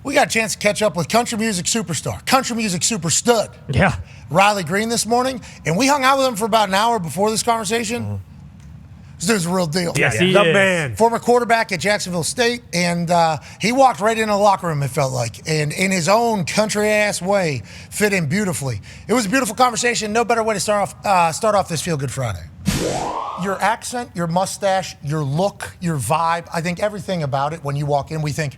We got a chance to catch up with country music superstar, country music super stud, Riley Green this morning, and we hung out with him for about an hour before this conversation. This dude's a real deal. Yes, he is. The man. Former quarterback at Jacksonville State, and he walked right into the locker room, it felt like, and in his own country-ass way, fit in beautifully. It was a beautiful conversation. No better way to start off this Feel Good Friday. Your accent, your mustache, your look, your vibe, I think everything about it, when you walk in, we think,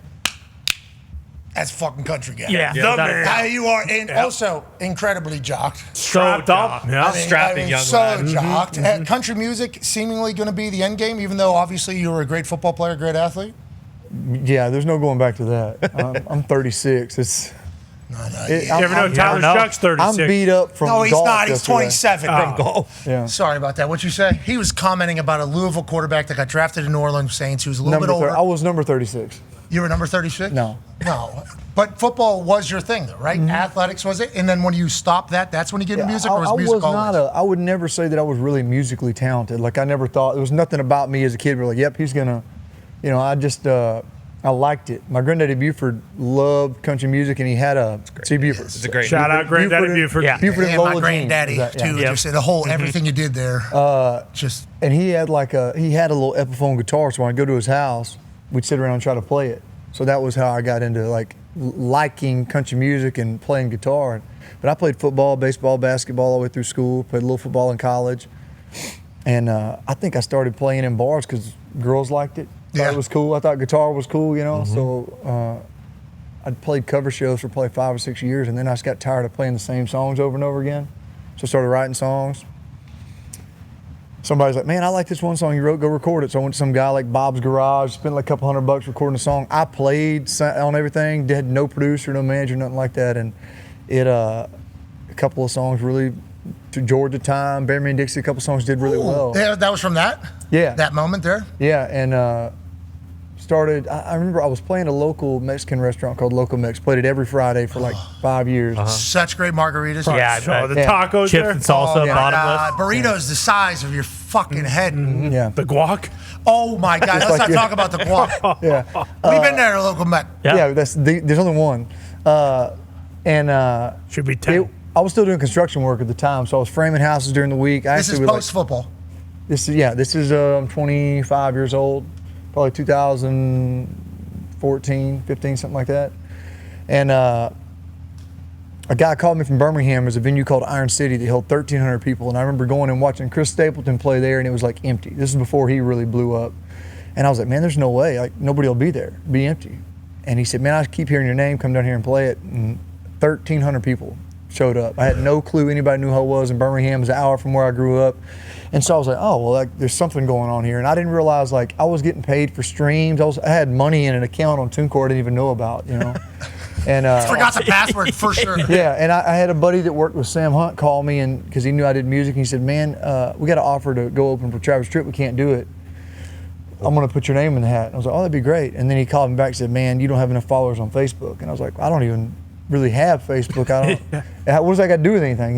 that's fucking country guy. Yeah, the man. You are, and also incredibly jocked. So dumb. Strapping young lad. Jocked. Country music seemingly going to be the end game, even though obviously you were a great football player, great athlete. Yeah, there's no going back to that. I'm 36. You never know. Tyler Shuck's 36. I'm beat up from golf. No, he's not. He's yesterday. 27 from golf. Yeah. Sorry about that. What'd you say? He was commenting about a Louisville quarterback that got drafted to New Orleans Saints who's a little bit older. I was number 36. You were number 36? No. But football was your thing, though, right? Athletics was it? And then when you stopped that, that's when you get into music, or was music always? I would never say that I was really musically talented. Like, I never thought, there was nothing about me as a kid where like, yep, he's going to, I just, I liked it. My granddaddy Buford loved country music, and he had a, see Buford. It's a great shout out granddaddy Buford. Buford and Lola my granddaddy, too. Just the whole, everything you did there. And he had he had a little Epiphone guitar, so when I go to his house, we'd sit around and try to play it. So that was how I got into liking country music and playing guitar. But I played football, baseball, basketball all the way through school, played a little football in college. And I think I started playing in bars because girls liked it. Thought it was cool. I thought guitar was cool, So I played cover shows for probably 5 or 6 years, and then I just got tired of playing the same songs over and over again. So I started writing songs. Somebody's like, man, I like this one song you wrote, go record it. So I went to some guy like Bob's Garage, spent like a couple $100 recording a song. I played on everything, had no producer, no manager, nothing like that. And a couple of songs really, to Georgia Time, Bear Me and Dixie, a couple songs did really well. Yeah, that was from that? Yeah. That moment there? Yeah, and I remember I was playing a local Mexican restaurant called Loco Mex, played it every Friday for like 5 years. Such great margaritas. Yeah, the tacos chips there. and salsa, bottomless. Burritos the size of your fucking head. Yeah. The guac. Oh my God, let's not talk about the guac. Yeah. We've been there at a local Mex. Yeah, there's only one. Should be 10. I was still doing construction work at the time, so I was framing houses during the week. This is post-football. This is I'm 25 years old, probably 2014, 15, something like that. And a guy called me from Birmingham. There's a venue called Iron City that held 1,300 people, and I remember going and watching Chris Stapleton play there, and it was like empty. This is before he really blew up. And I was like, man, there's no way. Like, nobody will be there. It'll be empty. And he said, man, I keep hearing your name. Come down here and play it. And 1,300 people showed up. I had no clue anybody knew who I was in Birmingham. It was an hour from where I grew up. And so I was like, oh, well, there's something going on here. And I didn't realize, I was getting paid for streams. I had money in an account on TuneCore I didn't even know about, And forgot the password for sure. Yeah, and I had a buddy that worked with Sam Hunt call me, and because he knew I did music, and he said, man, we got an offer to go open for Travis Tritt. We can't do it. I'm going to put your name in the hat. And I was like, oh, that'd be great. And then he called me back and said, man, you don't have enough followers on Facebook. And I was like, I don't even really have Facebook. What does that got to do with anything,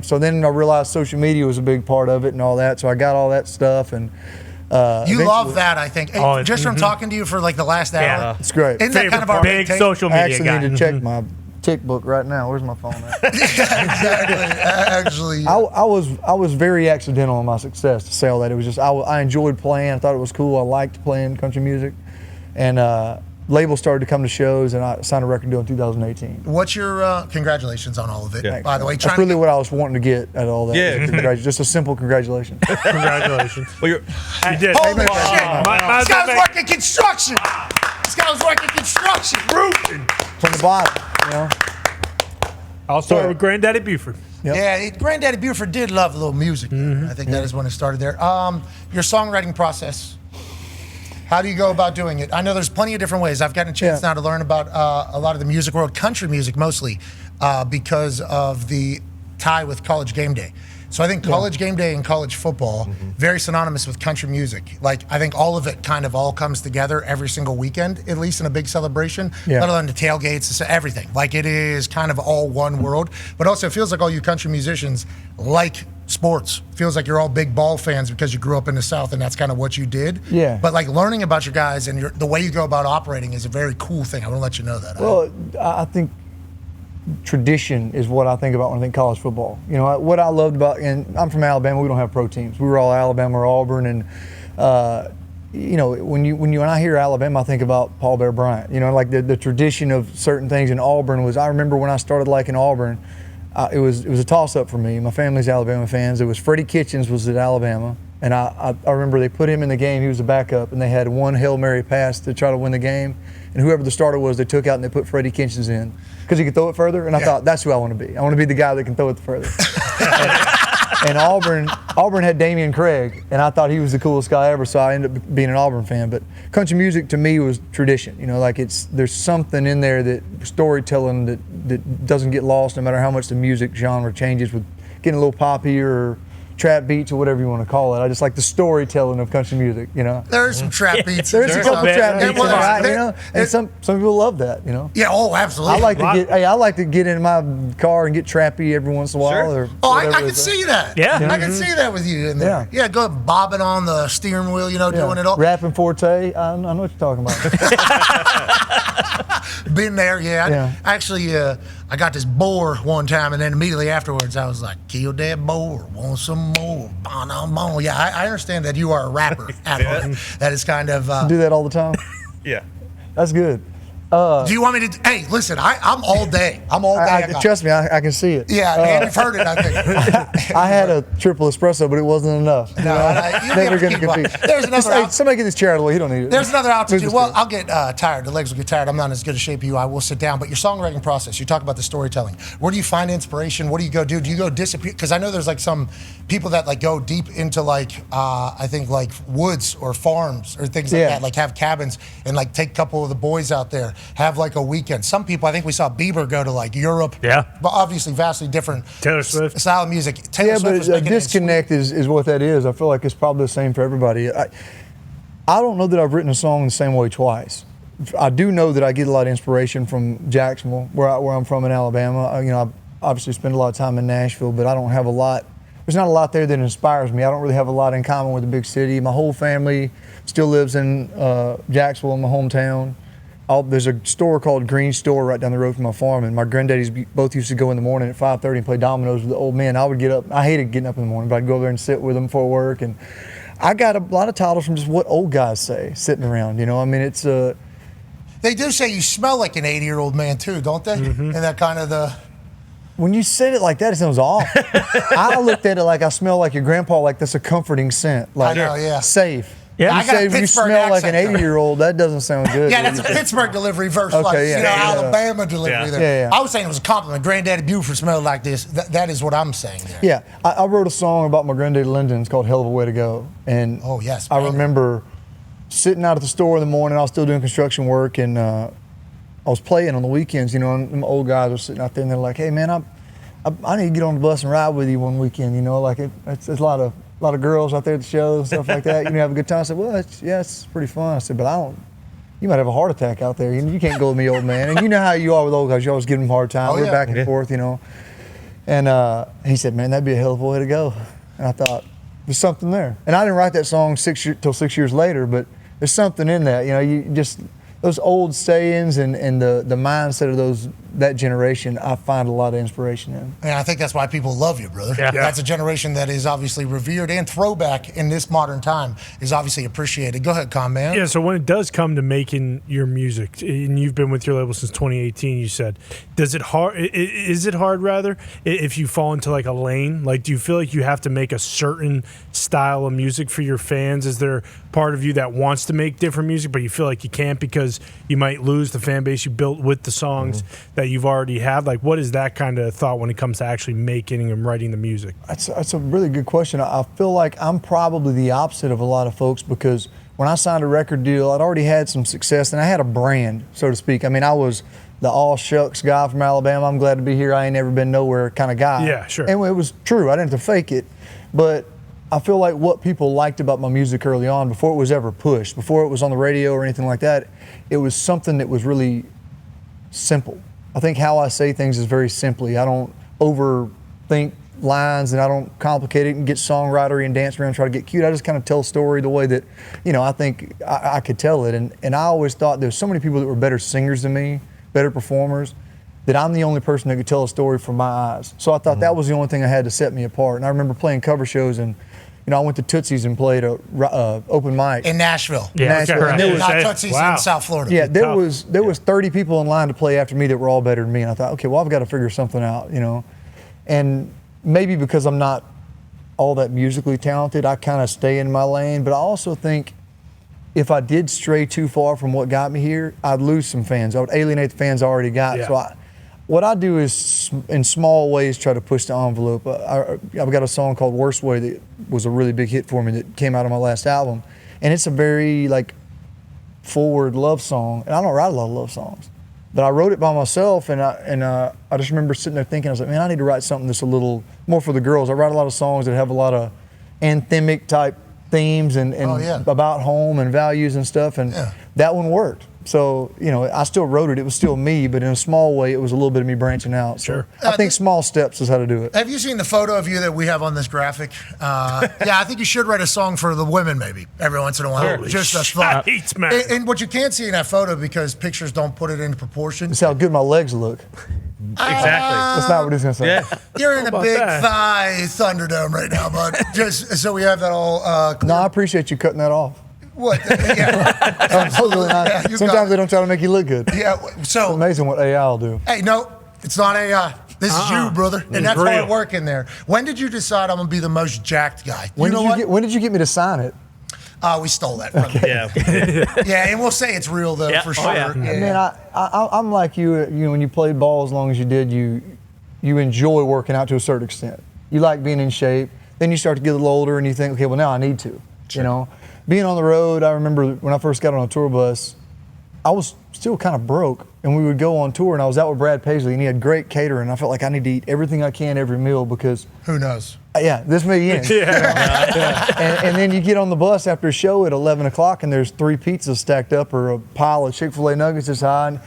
So then I realized social media was a big part of it and all that. So I got all that stuff, and you love that, I think. Just from talking to you for like the last hour. Yeah, it's great. Isn't that kind of our big social media I actually guy. need to check my tick book right now. Where's my phone at? Exactly. Actually, I was very accidental in my success to say all that. It was just I enjoyed playing. I thought it was cool. I liked playing country music, and labels started to come to shows, and I signed a record deal in 2018. What's your congratulations on all of it? Yeah. By the way, that's really what I was wanting to get at all that. Yeah, just a simple congratulations. Congratulations. Well, you did. Holy shit! This guy was working construction. This guy was working construction. Roofing. From the bottom, I'll start with Granddaddy Buford. Yep. Yeah, Granddaddy Buford did love a little music. I think that is when it started there. Your songwriting process. How do you go about doing it? I know there's plenty of different ways. I've gotten a chance now to learn about a lot of the music world, country music mostly, because of the tie with College Game Day. So I think College Game Day and college football, very synonymous with country music. Like, I think all of it kind of all comes together every single weekend, at least in a big celebration, let alone the tailgates, everything. Like, it is kind of all one world. But also, it feels like all you country musicians like sports. Feels like you're all big ball fans because you grew up in the South and that's kind of what you did. Yeah. But like learning about your guys and the way you go about operating is a very cool thing. I want to let you know that. Well, I think tradition is what I think about when I think college football. You know, what I loved about, and I'm from Alabama, we don't have pro teams. We were all Alabama or Auburn, and you know, when I hear Alabama, I think about Paul Bear Bryant. You know, like the tradition of certain things in Auburn was. I remember when I started liking Auburn, it was a toss up for me. My family's Alabama fans. It was Freddie Kitchens was at Alabama, and I remember they put him in the game. He was a backup, and they had one Hail Mary pass to try to win the game. And whoever the starter was, they took out and they put Freddie Kitchens in because he could throw it further. And I thought, that's who I want to be. I want to be the guy that can throw it further. and Auburn had Damian Craig, and I thought he was the coolest guy ever. So I ended up being an Auburn fan. But country music to me was tradition. You know, like there's something in there that storytelling that doesn't get lost no matter how much the music genre changes with getting a little poppy or trap beats or whatever you want to call it. I just like the storytelling of country music, you know. There's some trap beats. There's a couple trap beats, Well, you know, and some people love that, you know. Yeah, oh, absolutely. I like to get in my car and get trappy every once in a while. Sure. Or I can see that. Yeah. I can see that with you in there. Yeah, go bobbing on the steering wheel, you know, doing it all. Rapping forte. I know what you're talking about. Been there, yeah. Actually, I got this boar one time, and then immediately afterwards, I was like, kill that boar, want some more. Yeah, I understand that you are a rapper at heart. That is kind of... do that all the time? Yeah. That's good. Do you want me to... Hey, listen, I'm all day. I'm all day. Trust me, I can see it. Yeah, and you've heard it, I think. I had a triple espresso, but it wasn't enough. No, never going to compete. There's another... somebody get this chair out of the way. He don't need it. There's another altitude. Well, I'll get tired. The legs will get tired. I'm not as good a shape as you. I will sit down. But your songwriting process, you talk about the storytelling. Where do you find inspiration? What do you go do? Do you go disappear? Because I know there's like some people that like go deep into like, I think like woods or farms or things like that. Like have cabins and like take a couple of the boys out there. Have like a weekend. Some people, I think we saw Bieber go to like Europe. Yeah. But obviously vastly different Taylor Swift style of music. Taylor Swift but a disconnect is what that is. I feel like it's probably the same for everybody. I don't know that I've written a song the same way twice. I do know that I get a lot of inspiration from Jacksonville, where I'm from in Alabama. You know, I obviously spend a lot of time in Nashville, but I don't have a lot. There's not a lot there that inspires me. I don't really have a lot in common with the big city. My whole family still lives in Jacksonville, in my hometown. There's a store called Green Store right down the road from my farm, and my granddaddies both used to go in the morning at 5:30 and play dominoes with the old men. I would get up. I hated getting up in the morning, but I'd go there and sit with them before work. And I got a lot of titles from just what old guys say sitting around. You know, I mean, it's They do say you smell like an 80-year-old man too, don't they? And that kind of the... When you said it like that, it sounds awful. I looked at it like I smell like your grandpa, like that's a comforting scent. Like, I know, yeah. Safe. Yeah, you say if you smell like an 80-year-old, that doesn't sound good. Yeah, that's a Pittsburgh delivery versus Alabama delivery there. I was saying it was a compliment. Granddaddy Buford smelled like this. That is what I'm saying there. Yeah, I wrote a song about my granddaddy Lyndon. It's called Hell of a Way to Go. And I remember sitting out at the store in the morning. I was still doing construction work, and I was playing on the weekends, you know, and my old guys were sitting out there, and they're like, hey, man, I need to get on the bus and ride with you one weekend, you know, like it's a lot of girls out there at the show and stuff like that. You know, have a good time. I said, well, it's pretty fun. I said, but you might have a heart attack out there. You can't go with me, old man. And you know how you are with old guys. You always give them a hard time. We're back and forth, you know. And he said, man, that'd be a hell of a way to go. And I thought, there's something there. And I didn't write that song till 6 years later, but there's something in that. You know, you just those old sayings and the mindset of that generation, I find a lot of inspiration in. And I think that's why people love you, brother. Yeah. That's a generation that is obviously revered, and throwback in this modern time is obviously appreciated. Go ahead, Con, man. Yeah, so when it does come to making your music, and you've been with your label since 2018, you said, is it hard rather, if you fall into like a lane? Like, do you feel like you have to make a certain style of music for your fans? Is there part of you that wants to make different music, but you feel like you can't because you might lose the fan base you built with the songs that you've already had? Like, what is that kind of thought when it comes to actually making and writing the music? That's a really good question. I feel like I'm probably the opposite of a lot of folks, because when I signed a record deal, I'd already had some success, and I had a brand, so to speak. I mean, I was the all shucks guy from Alabama. I'm glad to be here. I ain't never been nowhere kind of guy. Yeah, sure. And it was true. I didn't have to fake it. But I feel like what people liked about my music early on, before it was ever pushed, before it was on the radio or anything like that, it was something that was really simple. I think how I say things is very simply. I don't overthink lines and I don't complicate it and get songwritery and dance around and try to get cute. I just kind of tell a story the way that, I think I could tell it. And I always thought there's so many people that were better singers than me, better performers, that I'm the only person that could tell a story from my eyes. So I thought that was the only thing I had to set me apart. And I remember playing cover shows and, I went to Tootsie's and played a open mic. In Nashville. Nashville. And there was not Tootsie's in South Florida. Yeah, there was 30 people in line to play after me that were all better than me. And I thought, okay, well, I've got to figure something out, And maybe because I'm not all that musically talented, I kind of stay in my lane. But I also think if I did stray too far from what got me here, I'd lose some fans. I would alienate the fans I already got. Yeah. So what I do is, in small ways, try to push the envelope. I've got a song called Worst Way that was a really big hit for me that came out on my last album. And it's a very, forward love song. And I don't write a lot of love songs. But I wrote it by myself, and I just remember sitting there thinking, I was like, man, I need to write something that's a little more for the girls. I write a lot of songs that have a lot of anthemic type themes and about home and values and stuff, and that one worked. So, I still wrote it. It was still me, but in a small way, it was a little bit of me branching out. Sure. So I think small steps is how to do it. Have you seen the photo of you that we have on this graphic? I think you should write a song for the women maybe every once in a while. Holy Just a thought. shit, man. And what you can't see in that photo because pictures don't put it into proportion. It's how good my legs look. Exactly. That's not what he's going to say. Yeah. You're in a big that? thigh Thunderdome right now, bud. Just so we have that all clear. No, I appreciate you cutting that off. What? Yeah. Sometimes they don't try to make you look good. Yeah. It's So, amazing what AI will do. hey, no, it's not AI. This is you, brother. And that's real. hard work in there. When did you decide I'm going to be the most jacked guy? When did you get me to sign it? We stole that from you. Yeah. Yeah, and we'll say it's real, though, Yeah. for Oh, sure. yeah. Man, I'm like you. When you played ball as long as you did, you enjoy working out to a certain extent. You like being in shape. Then you start to get a little older, and you think, okay, well now I need to. Being on the road. I remember when I first got on a tour bus, I was still kind of broke, and we would go on tour, and I was out with Brad Paisley, and he had great catering. I felt like I need to eat everything I can every meal because. Who knows? This may end. And then you get on the bus after a show at 11 o'clock and there's 3 pizzas stacked up or a pile of Chick-fil-A nuggets this high.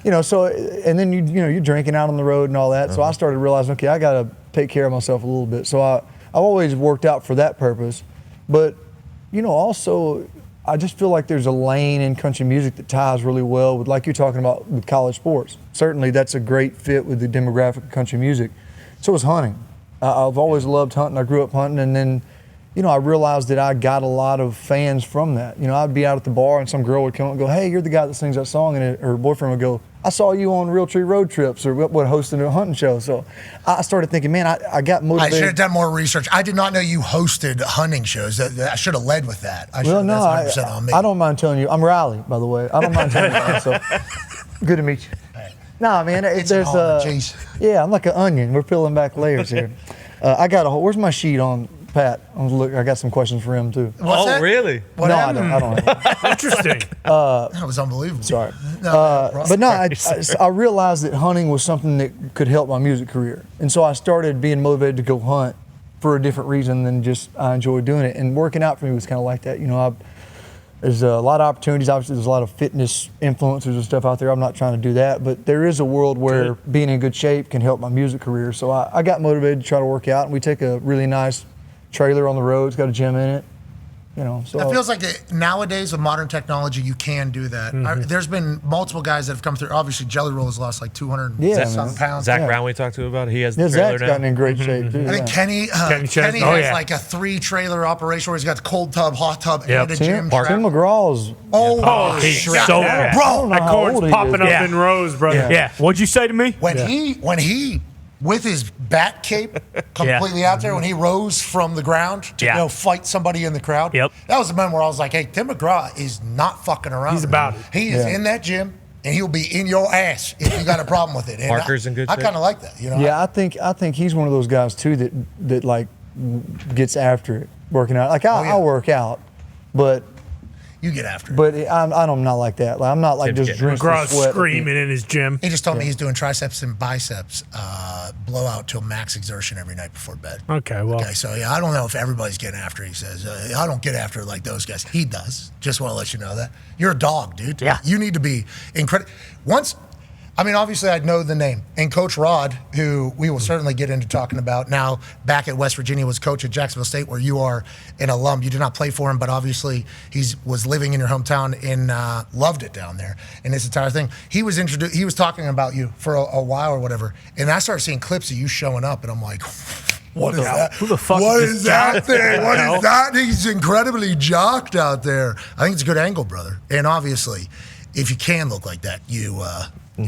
And, so, and then you're drinking out on the road and all that. So I started realizing, okay, I got to take care of myself a little bit. So I've always worked out for that purpose. But, also I just feel like there's a lane in country music that ties really well with, like you're talking about with college sports. Certainly that's a great fit with the demographic of country music. So is hunting. I've always loved hunting. I grew up hunting, and then, I realized that I got a lot of fans from that. I'd be out at the bar, and some girl would come up and go, "Hey, you're the guy that sings that song," and her boyfriend would go, "I saw you on Real Tree Road Trips," or hosting a hunting show. So I started thinking, man, I got I motivated. should have done more research. I did not know you hosted hunting shows. I should have led with that. Well, no, that's 100% on me. I don't mind telling you. I'm Riley, by the way. I don't mind telling you that. So good to meet you. Nah, man, It's there's an honor, jeez. yeah, I'm like an onion. We're peeling back layers here. Where's my sheet on Pat? I got some questions for him too. What's that? Really? What No, happened? I don't have it. Interesting. That was unbelievable. Sorry. No, But no, I realized that hunting was something that could help my music career. And so I started being motivated to go hunt for a different reason than just I enjoy doing it. And working out for me was kind of like that. There's a lot of opportunities. Obviously, there's a lot of fitness influencers and stuff out there. I'm not trying to do that. But there is a world where being in good shape can help my music career. So I got motivated to try to work out. And we take a really nice trailer on the road. It's got a gym in it. So It feels like nowadays with modern technology, you can do that. There's been multiple guys that have come through. Obviously, Jelly Roll has lost like 200 Yeah, something pounds. Zach Brown, we talked to about it. He has the yeah, trailer Zach's now. gotten in great shape too. I think Kenny Kenny Chesney. has Oh, yeah. like a 3-trailer operation where he's got the cold tub, hot tub, and a gym Tim trap. McGraw's. Oh, he's shit. so Yeah. bad. Bro, That how corn's old he popping is. up Yeah. in rows, brother. Yeah. What'd you say to me? When he with his bat cape completely out there, when he rose from the ground to fight somebody in the crowd, Yep. that was the moment where I was like, hey, Tim McGraw is not fucking around. He's about it. He is Yeah. in that gym, and he'll be in your ass if you got a problem with it. And Parker's in good I shape. kind of like that. Yeah, I think he's one of those guys too that like gets after it, working out. Like I'll work out, but You get after it. But I'm not like that. Like, I'm not like just drinking McGraw's sweat. screaming in his gym. He just told me he's doing triceps and biceps blowout till max exertion every night before bed. Okay, well. Okay, so I don't know if everybody's getting after it. He says, I don't get after it like those guys. He does. Just want to let you know that. You're a dog, dude. Yeah. You need to be incredible. I mean, obviously, I'd know the name. And Coach Rod, who we will certainly get into talking about now, back at West Virginia, was coach at Jacksonville State, where you are an alum. You did not play for him, but obviously he was living in your hometown and loved it down there. And this entire thing, he was talking about you for a while or whatever. And I started seeing clips of you showing up, and I'm like, what is that? Who the fuck What is is this that guy? thing? What is that? He's incredibly jocked out there. I think it's a good angle, brother. And obviously, if you can look like that, you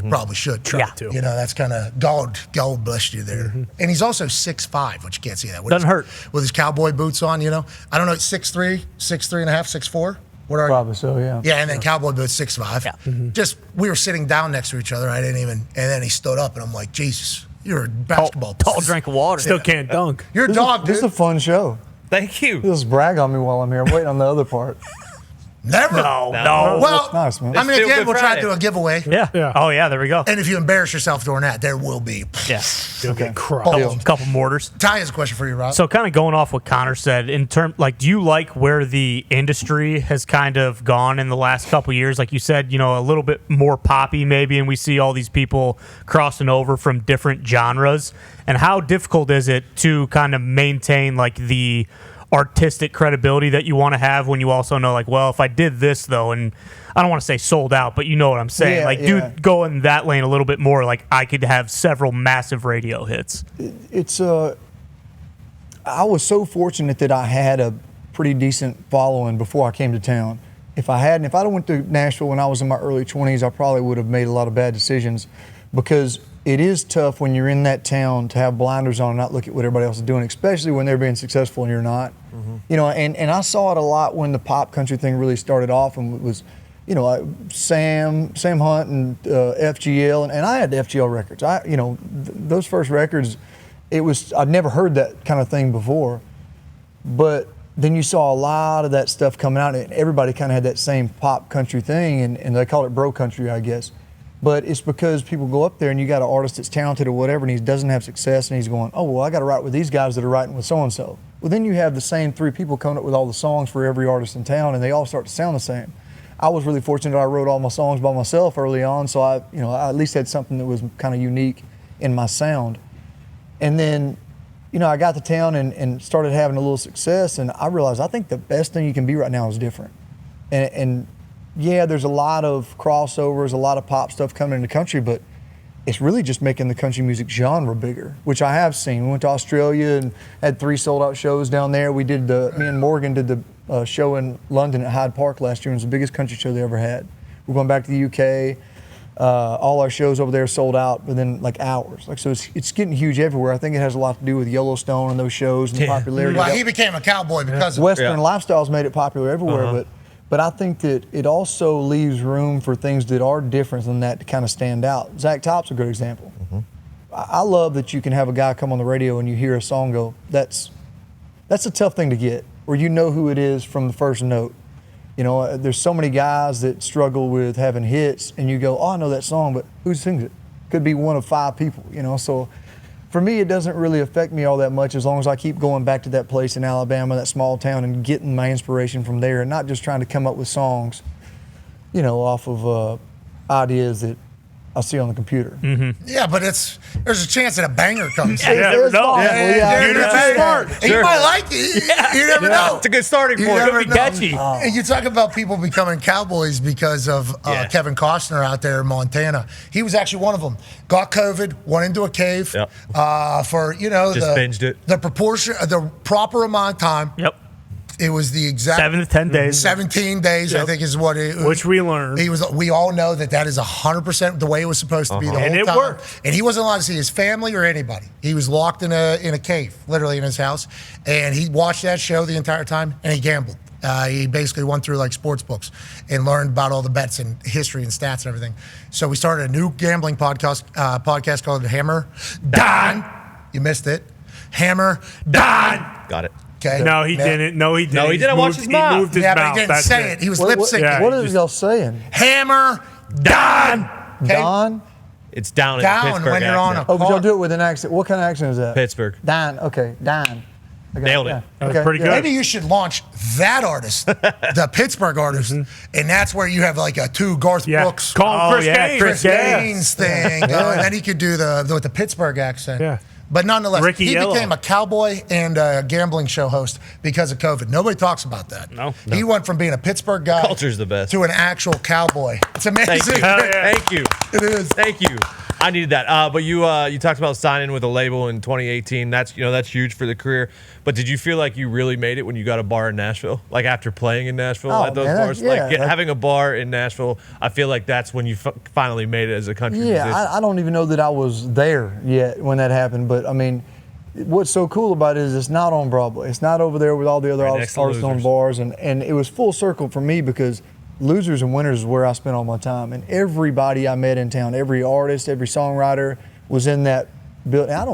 probably should try to. You know, that's kind of God bless you there. And he's also 6'5", which you can't see that. Doesn't hurt. With his cowboy boots on, you know. I don't know, 6'3", 6'3 and a half, 6'4"? What are Probably so, yeah. Yeah, and then cowboy boots, 6'5". Yeah. Just, we were sitting down next to each other. I didn't even, and then he stood up, and I'm like, Jesus, you're a basketball Tall drink of water. Still can't dunk. You're a dog, This is a dude. fun show. Thank you. Just brag on me while I'm here. I'm waiting on the other part. Never. No. Well, That's nice, man. I mean, Feel again, Good we'll try to Friday. do a giveaway. Yeah. Yeah. Oh, yeah, there we go. And if you embarrass yourself during that, there will be. Yeah. You'll get crushed. Deal. Couple mortars. Ty has a question for you, Rob. So kind of going off what Connor said, do you like where the industry has kind of gone in the last couple years? Like you said, you know, a little bit more poppy maybe, and we see all these people crossing over from different genres. And how difficult is it to kind of maintain like the artistic credibility that you want to have when you also know, like, well, if I did this though, and I don't want to say sold out, but you know what I'm saying, Yeah. go in that lane a little bit more, like I could have several massive radio hits. It's I was so fortunate that I had a pretty decent following before I came to town. If I hadn't, if I'd have went to Nashville when I was in my early 20s, I probably would have made a lot of bad decisions, because it is tough when you're in that town to have blinders on and not look at what everybody else is doing, especially when they're being successful and you're not. You know, and I saw it a lot when the pop country thing really started off, and it was, you know, Sam Hunt and FGL, and I had the FGL records. Those first records, I'd never heard that kind of thing before, but then you saw a lot of that stuff coming out, and everybody kind of had that same pop country thing, and they call it bro country, I guess. But it's because people go up there and you got an artist that's talented or whatever, and he doesn't have success, and he's going, oh, well, I got to write with these guys that are writing with so-and-so. Well, then you have the same three people coming up with all the songs for every artist in town, and they all start to sound the same. I was really fortunate I wrote all my songs by myself early on, so I at least had something that was kind of unique in my sound. And then, you know, I got to town and started having a little success, and I realized I think the best thing you can be right now is different. And yeah, there's a lot of crossovers, a lot of pop stuff coming in the country, but it's really just making the country music genre bigger, which I have seen. We went to Australia and had 3 sold-out shows down there. Me and Morgan did the show in London at Hyde Park last year, and it was the biggest country show they ever had. We're going back to the UK. All our shows over there sold out within like hours. Like, so it's getting huge everywhere. I think it has a lot to do with Yellowstone and those shows and the popularity. Well, he became a cowboy because of Western lifestyles made it popular everywhere, but I think that it also leaves room for things that are different than that to kind of stand out. Zach Top's a good example. I love that you can have a guy come on the radio and you hear a song go, that's a tough thing to get, where you know who it is from the first note. You know, there's so many guys that struggle with having hits, and you go, oh, I know that song, but who sings it? Could be one of 5 people, you know. So for me, it doesn't really affect me all that much as long as I keep going back to that place in Alabama, that small town, and getting my inspiration from there, and not just trying to come up with songs, you know, off of ideas that I see on the computer. Yeah, but there's a chance that a banger comes. Yeah, you never know. Dude, it's smart. He might like it. You never know. It's a good starting You point. never Could be know. catchy. And you talk about people becoming cowboys because of Kevin Costner out there in Montana. He was actually one of them. Got COVID, went into a cave for, you know, Just binged it. the proper amount of time. Yep. It was the exact 7 to 10 days. 17 days, I think, is what it. Which we learned. We all know that is 100% the way it was supposed to be the whole And it time. worked. And he wasn't allowed to see his family or anybody. He was locked in a cave, literally in his house, and he watched that show the entire time, and he gambled. He basically went through like sports books and learned about all the bets and history and stats and everything. So we started a new gambling podcast called Hammer Dahn. You missed it. Hammer Dahn. Got it. Okay. No, he didn't. No, he didn't. No, he didn't. Watch his mouth. He moved his Yeah, mouth. but he didn't That's say it. He was lip syncing. Yeah. What are y'all saying? Hammer Dahn. Okay? Don? It's down in Down Pittsburgh when you're on accent. a Oh, but y'all do it with an accent. What kind of accent is that? Pittsburgh. Don. Okay, Don. Nailed it. Yeah. That was pretty good. Maybe you should launch that artist, the Pittsburgh artist, and that's where you have like a two Garth Yeah. Brooks, Call him Chris Chris Gaines. Gaines thing, and then he could do with the Pittsburgh accent. Yeah. But nonetheless, Ricky he Yellow. became a cowboy and a gambling show host because of COVID. Nobody talks about that. No. He went from being a Pittsburgh guy Culture's the best. to an actual cowboy. It's amazing. Thank you. Thank you. It is. Thank you. I needed that. But you talked about signing with a label in 2018. That's huge for the career. But did you feel like you really made it when you got a bar in Nashville? Like after playing in Nashville Oh, at those man, bars? yeah. Having a bar in Nashville, I feel like that's when you finally made it as a country musician. Yeah, I don't even know that I was there yet when that happened. But I mean, what's so cool about it is it's not on Broadway. It's not over there with all the other Right next artists to on Losers. bars. And it was full circle for me because Losers and Winners is where I spent all my time. And everybody I met in town, every artist, every songwriter was in that building. I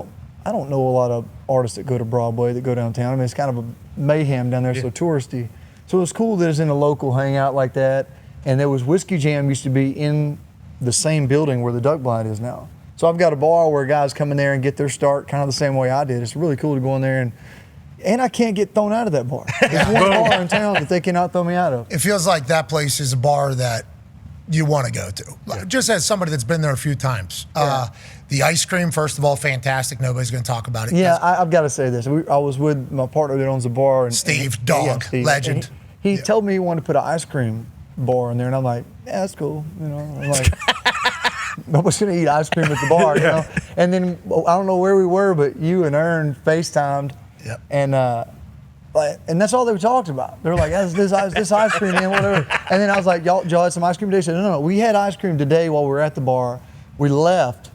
don't know a lot of artists that go to Broadway, that go downtown. I mean, it's kind of a mayhem down there, so touristy. So it was cool that it's in a local hangout like that. And there was Whiskey Jam used to be in the same building where the Duck Blind is now. So I've got a bar where guys come in there and get their start kind of the same way I did. It's really cool to go in there and I can't get thrown out of that bar. There's one bar in town that they cannot throw me out of. It feels like that place is a bar that you want to go to. Just as somebody that's been there a few times. The ice cream, first of all, fantastic. Nobody's going to talk about it. Yeah, I've got to say this. I was with my partner that owns the bar. And Steve, dog, Steve. legend. And he told me he wanted to put an ice cream bar in there, and I'm like, yeah, that's cool. You know, I'm like, nobody's going to eat ice cream at the bar, you know? And then I don't know where we were, but you and Ern FaceTimed. Yep. And that's all they talked about. They were like, this ice cream, man, whatever. And then I was like, y'all had some ice cream today? He said, no, we had ice cream today while we were at the bar. We left,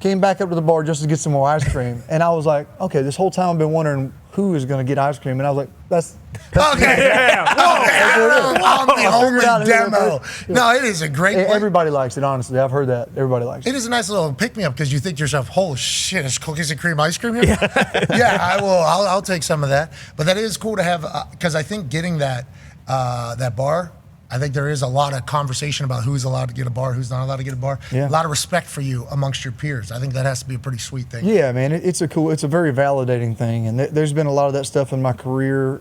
came back up to the bar just to get some more ice cream. And I was like, okay, this whole time I've been wondering who is going to get ice cream. And I was like, that's Okay. I'm the figured out only who that demo. is. No, it is a great place. everybody likes it, honestly. I've heard that. Everybody likes It it. is a nice little pick-me-up because you think to yourself, holy shit, there's cookies and cream ice cream here? Yeah, I will. I'll take some of that. But that is cool to have because I think getting that bar, I think there is a lot of conversation about who's allowed to get a bar, who's not allowed to get a bar. Yeah. A lot of respect for you amongst your peers. I think that has to be a pretty sweet thing. Yeah, man, it's a very validating thing, and there's been a lot of that stuff in my career.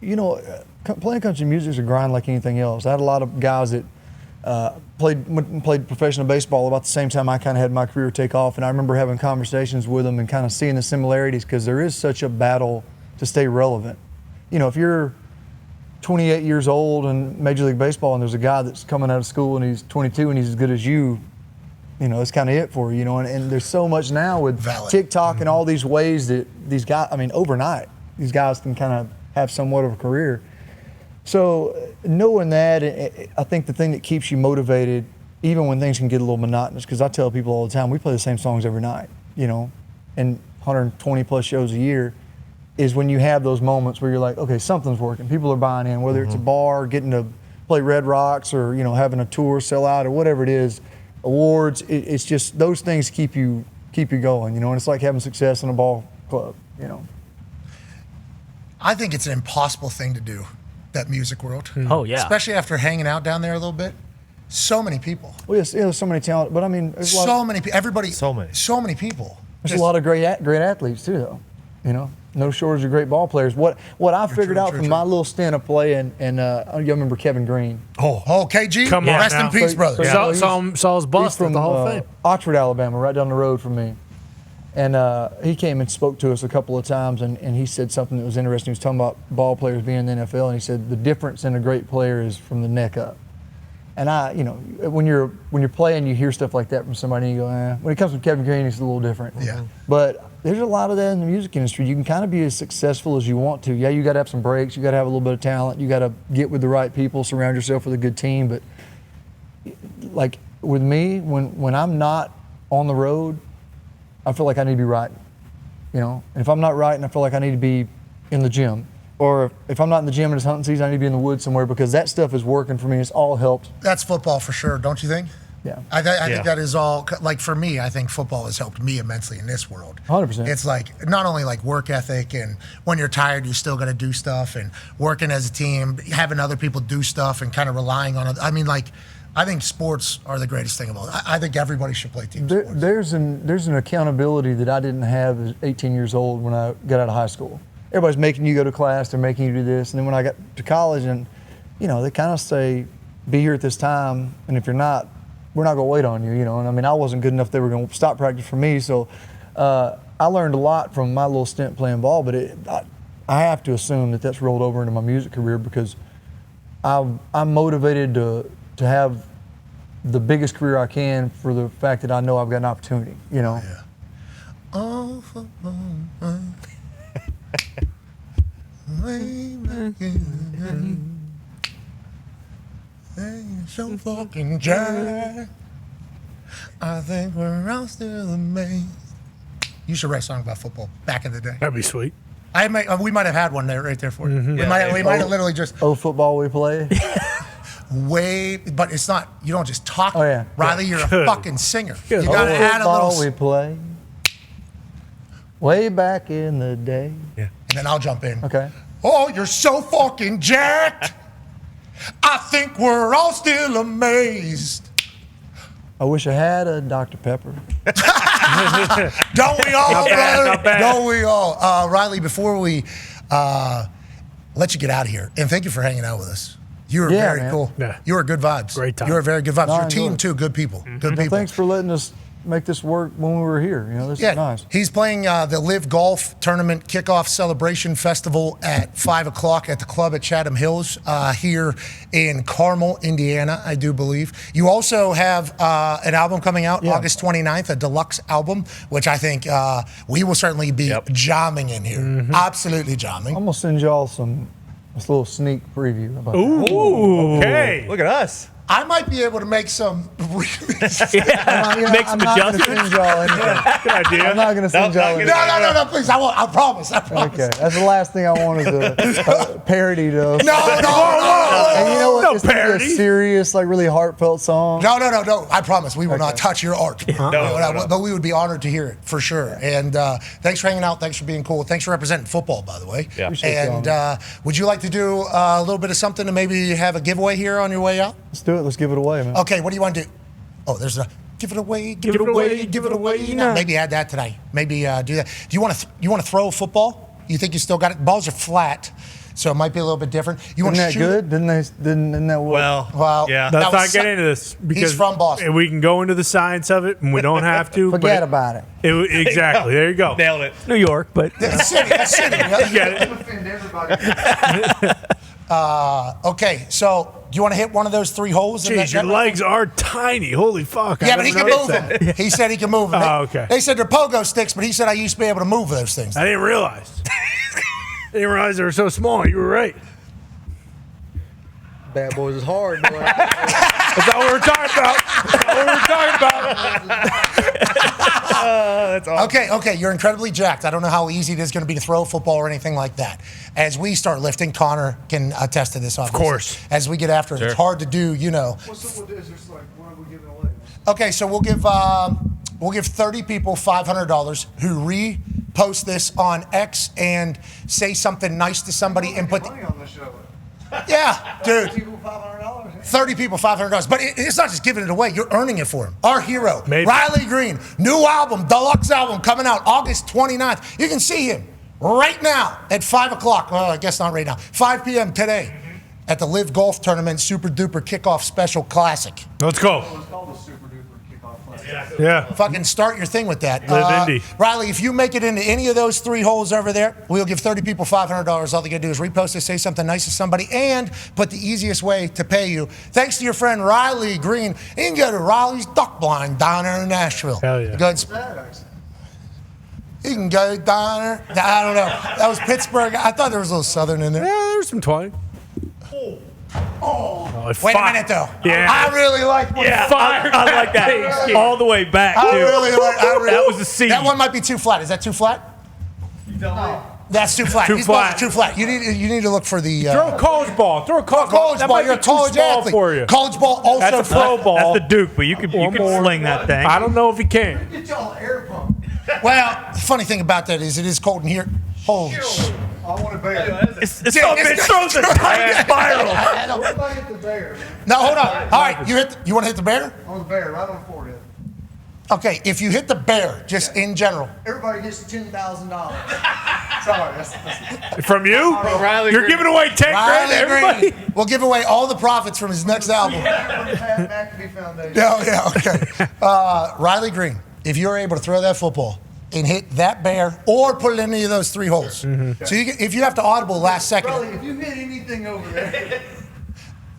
You know, playing country music is a grind like anything else. I had a lot of guys that played professional baseball about the same time I kind of had my career take off, and I remember having conversations with them and kind of seeing the similarities because there is such a battle to stay relevant. You know, if you're 28 years old in Major League Baseball and there's a guy that's coming out of school and he's 22 and he's as good as you, you know, it's kind of it for you, you know, and there's so much now with TikTok and all these ways that these guys, I mean, overnight, these guys can kind of have somewhat of a career. So knowing that, I think the thing that keeps you motivated, even when things can get a little monotonous, because I tell people all the time, we play the same songs every night, you know, and 120 plus shows a year, is when you have those moments where you're like, okay, something's working. People are buying in, whether it's a bar, getting to play Red Rocks, or, you know, having a tour sell out, or whatever it is, awards. It's just those things keep you going, you know, and it's like having success in a ball club, you know. I think it's an impossible thing to do, that music world. Oh, yeah. Especially after hanging out down there a little bit. So many people. Well, yes, there's so many talent, but I mean, there's So many people. Everybody. So many. So many people. There's a lot of great athletes too, though. You know, no shortage of great ball players. What I figured out from my little stint of playing, and you remember Kevin Green? Oh, KG. Come on Rest now. in peace, brother. Saw his bust He's at the Hall of Fame. Oxford, Alabama, right down the road from me. And he came and spoke to us a couple of times, and he said something that was interesting. He was talking about ball players being in the NFL, and he said the difference in a great player is from the neck up. And you know, when you're playing, you hear stuff like that from somebody, and you go, eh. When it comes from Kevin Green, it's a little different. Yeah. But there's a lot of that in the music industry. You can kind of be as successful as you want to. Yeah, you got to have some breaks. You got to have a little bit of talent. You got to get with the right people, surround yourself with a good team. But like with me, when I'm not on the road, I feel like I need to be writing, you know. And if I'm not writing, I feel like I need to be in the gym. Or if I'm not in the gym and it's hunting season, I need to be in the woods somewhere because that stuff is working for me. It's all helped. That's football for sure, don't you think? Yeah. I think that is all, like for me, I think football has helped me immensely in this world. 100%. It's like, not only like work ethic and when you're tired, you still got to do stuff, and working as a team, having other people do stuff and kind of relying on it. I mean, like, I think sports are the greatest thing of all. I think everybody should play team sports. There's an accountability that I didn't have at 18 years old when I got out of high school. everybody's making you go to class, they're making you do this. And then when I got to college, and they kind of say, be here at this time, and if you're not, we're not going to wait on you, And I mean, I wasn't good enough; they were going to stop practice for me. So I learned a lot from my little stint playing ball, but I have to assume that that's rolled over into my music career because I'm motivated to have the biggest career I can for the fact that I know I've got an opportunity, Yeah. Way back in the day, so fucking jacked. I think we're all still amazed. You should write a song about football back in the day. That'd be sweet. We might have had one there right there for you. We might have literally just football we play. but it's not. You don't just talk. Oh, yeah. Riley, you're a fucking singer. You Good. gotta add a Football little. we play. Way back in the day. Yeah. And then I'll jump in. Okay. Oh, you're so fucking jacked. I think we're all still amazed. I wish I had a Dr. Pepper. Don't we all, Not bad, brother? not bad. Don't we all? Riley, before we let you get out of here, and thank you for hanging out with us. You were Yeah, very man. cool. Yeah. You were good vibes. Great time. You were very good vibes. No, I Your team, enjoyed it. too, good people. Good Well, people. thanks for letting us make this work when we were here. This is nice. He's playing the Live Golf Tournament Kickoff Celebration Festival at 5 o'clock at the club at Chatham Hills here in Carmel, Indiana, I do believe. You also have an album coming out August 29th, a deluxe album, which I think we will certainly be jamming in here. Absolutely jamming. I'm going to send y'all this little sneak preview about that. Ooh, okay. Look at us. I might be able to make some remixes. Make some I'm not going to adjustments. send y'all anything. Good idea. I'm not going to send y'all anything. No, please. I won't. I promise. Okay, that's the last thing I wanted to parody though. No. And you know what? No It's gonna be parody. a serious, like really heartfelt song. No. I promise we will not touch your art. No. But we would be honored to hear it for sure. And thanks for hanging out. Thanks for being cool. Thanks for representing football, by the way. Yeah. Appreciate And y'all. would you like to do a little bit of something to maybe have a giveaway here on your way out? Let's do it. Let's give it away, man. Okay, what do you want to do? Oh, there's a give it away, Give it away, give it away. Now. Maybe add that tonight. Maybe do that. Do you want to throw a football? You think you still got it? Balls are flat, so it might be a little bit different. You want Isn't to that shoot good? Didn't that work? Well, yeah. that Let's was not get into this because from Boston. We can go into the science of it, and we don't have to. Forget but about it. Exactly. There you go. Nailed it. New York, but That's city. That's city. Get it? Offend everybody. Okay, so do you want to hit one of those three holes? in Jeez, that your net? legs are tiny. Holy fuck. Yeah, but he can move them. them. He said he can move them. Oh, okay. They said they're pogo sticks, but he said I used to be able to move those things. I didn't realize. I didn't realize they were so small. You were right. Bad boys is hard, boy. That's not what we're talking about. That's not what we're talking about. That's awesome. Okay, you're incredibly jacked. I don't know how easy it is going to be to throw a football or anything like that. As we start lifting, Connor can attest to this, obviously. course. As we get after it, it's hard to do, What's up with this? It's like, what are we giving away? Okay, so we'll give 30 people $500 who repost this on X and say something nice to somebody and put. Money on the show. Yeah, dude. People $500. 30 people, $500. But it's not just giving it away. You're earning it for him. Our hero, Maybe. Riley Green, new album, deluxe album, coming out August 29th. You can see him right now at 5 o'clock. Well, I guess not right now. 5 p.m. today at the Live Golf Tournament Super Duper Kickoff Special Classic. Let's go. It's called the Super Duper Kickoff Classic. Yeah. Fucking start your thing with that. Live Indy. Riley, if you make it into any of those three holes over there, we'll give 30 people $500. All they got to do is repost it, say something nice to somebody, and put the easiest way to pay you. Thanks to your friend Riley Green. You can go to Riley's Duck Blind down there in Nashville. Hell yeah. Good. You can go down there. I don't know. That was Pittsburgh. I thought there was a little Southern in there. Yeah, there's some twang. Wait a minute, though. Yeah. I really like when yeah, Fire. I like that all the way back too. That was a C. That one might be too flat. Is that too flat? That's too flat. Too These balls flat. are too flat. You need to look for the Throw a college ball. Throw a college college That ball. might You're a be too college small athlete. for you. College ball also That's a pro ball. That's the Duke, but you can sling that thing. I don't know if he can. Get y'all air pump. Well, the funny thing about that is it is cold in here. Holy shit. I want a bear. It's so bitch throws a tight spiral. Everybody hit the bear. Now hold on. All right, you want to hit the bear? On the bear, right on the forehead. Okay, if you hit the bear, just in general. Everybody gets $10,000. Sorry, that's From you? Riley You're Green. giving away 10 grand to Riley everybody? Green will give away all the profits from his next album. McAfee Foundation. Yeah, okay. Riley Green, if you're able to throw that football and hit that bear or put it in any of those 3 holes. So if you have to audible last second. Riley, if you hit anything over there,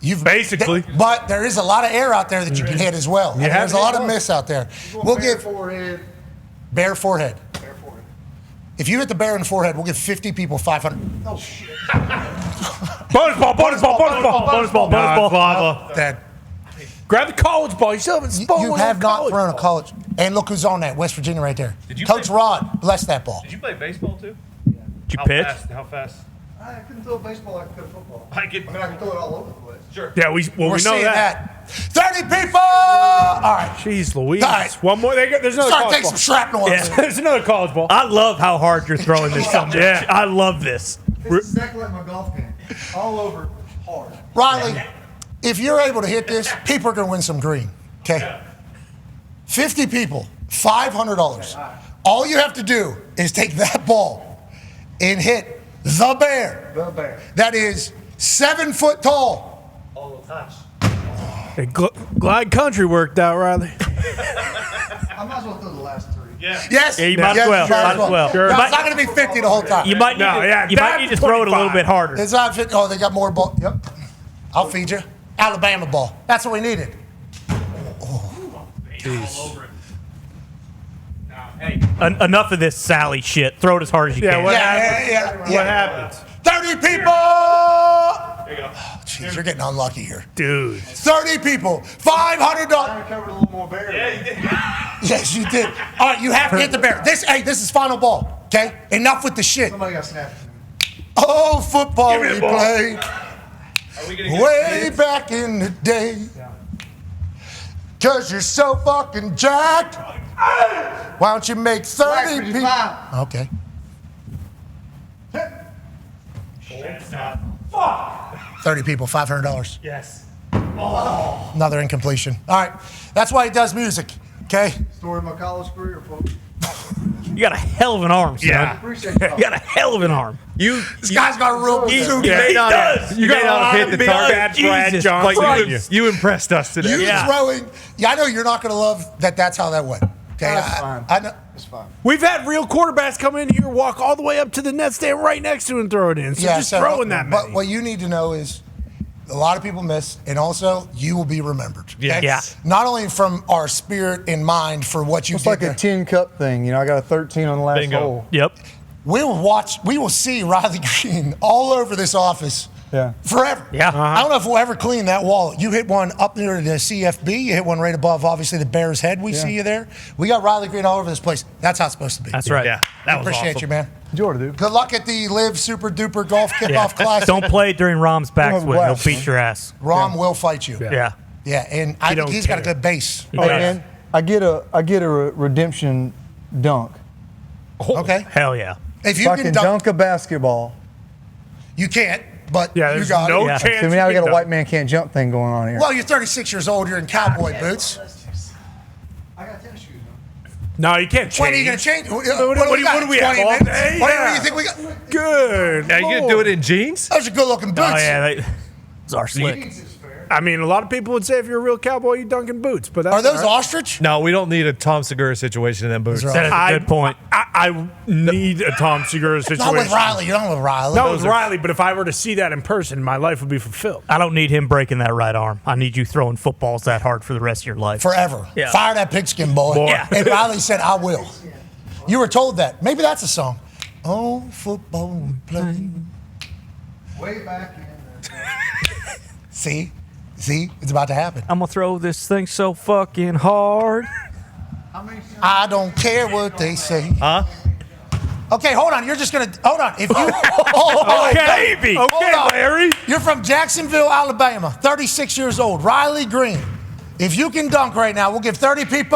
You've Basically. but there is a lot of air out there that you can hit as well. And have there's a hit lot of both. miss out there. We'll give forehead. bear forehead. Bare forehead. If you hit the bear in the forehead, we'll give 50 people 500. Oh shit. Bonus ball, bonus ball, bonus ball, bonus ball, bonus ball. That Grab the college ball. You still haven't you spoken have not thrown a college. And look who's on that, West Virginia right there. Did you Coach play- Rod, bless that ball. Did you play baseball too? Did you pitch? How fast? I couldn't throw a baseball like I could football. I could- mean, I can throw it all over the place. Sure. Yeah, we We're know seeing that. 30 people! All right. Jeez Louise. All right. One more. There's another Start college taking ball. some shrapnel on Yeah, us. there's another college ball. I love how hard you're throwing this. Yeah. I love this. It's exactly like my golf game. All over hard. Riley, if you're able to hit this, people are going to win some green. Okay? 50 people, $500. All you have to do is take that ball and hit the bear. The bear. That is 7 foot tall. Hey, Glide Country worked out, Riley. I might as well throw the last 3. Yes. Yeah, you might as Yes, well. you might Might as well. Sure. No, You it's not going to be 50 the whole time. You might need, No, yeah, you might that's need to throw it a little 25. bit harder. It's not 50. Oh, they got more ball. Yep. I'll feed you. Alabama ball. That's what we needed. Enough of this Sally shit. Throw it as hard as you Yeah, can. what Yeah, happens? yeah, yeah. What happens? 30 people! There you go. Jeez, you're getting unlucky here. Dude. 30 people, $500. I covered a little more bear. Yeah, you did. Yes, you did. All right, you have to hit the bear. This is final ball. Okay, enough with the shit. Somebody got snapped. Oh, football me we the ball. played way back in the day. Cause you're so fucking jacked. Why don't you make 30 people? Okay. 30 people, $500. Yes. Another incompletion. All right, that's why he does music. Okay. Story of my college career, folks. You got a hell of an arm, son. Yeah. Appreciate You y'all. got a hell of an arm. This guy's got a real You Yeah, may he not does. have, you may not have hit the big target, fat Brad Jesus Johnson. but Christ. you impressed us today. You Yeah. throwing. Yeah, I know you're not going to love that. That's how that went. Okay. That's fine. I know. It's fine. We've had real quarterbacks come in here, walk all the way up to the net, stand right next to him and throw it in. So just throwing that But many. what you need to know is a lot of people miss, and also you will be remembered. Okay? Yeah. Not only from our spirit and mind for what you It's did like there. a 10 cup thing. You know, I got a 13 on the last Bingo. hole. Yep. We will see Riley Green all over this office. Yeah. Forever. Yeah. I don't know if we'll ever clean that wall. You hit one up near the CFB. You hit one right above, obviously, the Bears head. We see you there. We got Riley Green all over this place. That's how it's supposed to be. That's right. Yeah, that was Appreciate awesome. you, man. Enjoy it, dude. Good luck at the Live Super Duper Golf Kickoff Classic. Don't play it during Rom's have a backswing. He'll blast, beat your ass. Rom will fight you. Yeah. Yeah, and I think don't he's got a care. good base. He Hey, does. man, I get a redemption dunk. Okay. Hell yeah. If you If I can can dunk, dunk a basketball. you can't, but Yeah, you there's got no it. Yeah. chance. So now we you got a can white dunk. man can't jump thing going on here. Well, you're 36 years old. You're in cowboy boots. I got tennis shoes on. No, you can't change. When are you going to change? What do we have, all 20 minutes? day? What Yeah. do you think we got? Good. Now, you gonna do it in jeans? Those are good-looking boots. Oh yeah. Those are slick. I mean, a lot of people would say if you're a real cowboy, you dunk in boots. But that's Are those all right. ostrich? No, we don't need a Tom Segura situation in them boots. Those are That is a good point. I need a Tom Segura situation. Not with Riley. You're not with Riley. Not with Riley, but if I were to see that in person, my life would be fulfilled. I don't need him breaking that right arm. I need you throwing footballs that hard for the rest of your life. Forever. Yeah. Fire that pigskin boy. Yeah. And Riley said, I will. You were told that. Maybe that's a song. Oh, football we play. Way back in there. See? It's about to happen. I'm gonna throw this thing so fucking hard. How many? I don't care what they say. Huh? Okay, hold on. You're just going to, hold on. If you, oh, Baby. Hold Okay, on. Larry. You're from Jacksonville, Alabama, 36 years old. Riley Green. If you can dunk right now, we'll give 30 people.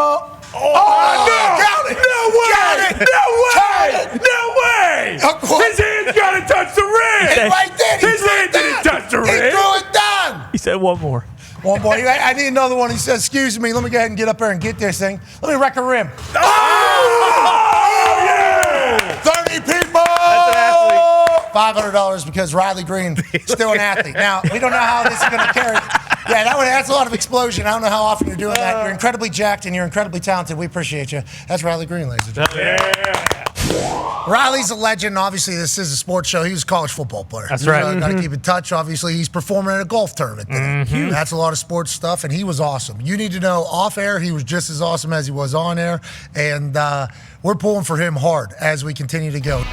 Count it. Count it. No way! Count it. No way! What? His hands gotta touch the rim! It's right there. He His threw hand it didn't down. touch the He rim. threw it down. He said one more. One boy, I need another one. He says, excuse me, let me go ahead and get up there and get this thing. Let me wreck a rim. Oh, yeah! 30 people. $500 because Riley Green still an athlete. Now, we don't know how this is going to carry. Yeah, that's a lot of explosion. I don't know how often you're doing that. You're incredibly jacked and you're incredibly talented. We appreciate you. That's Riley Green, ladies and gentlemen. Riley's a legend. Obviously, this is a sports show. He was a college football player. That's right. Got to keep in touch. Obviously, he's performing at a golf tournament today. That's a lot of sports stuff, and he was awesome. You need to know, off air, he was just as awesome as he was on air, and we're pulling for him hard as we continue to go.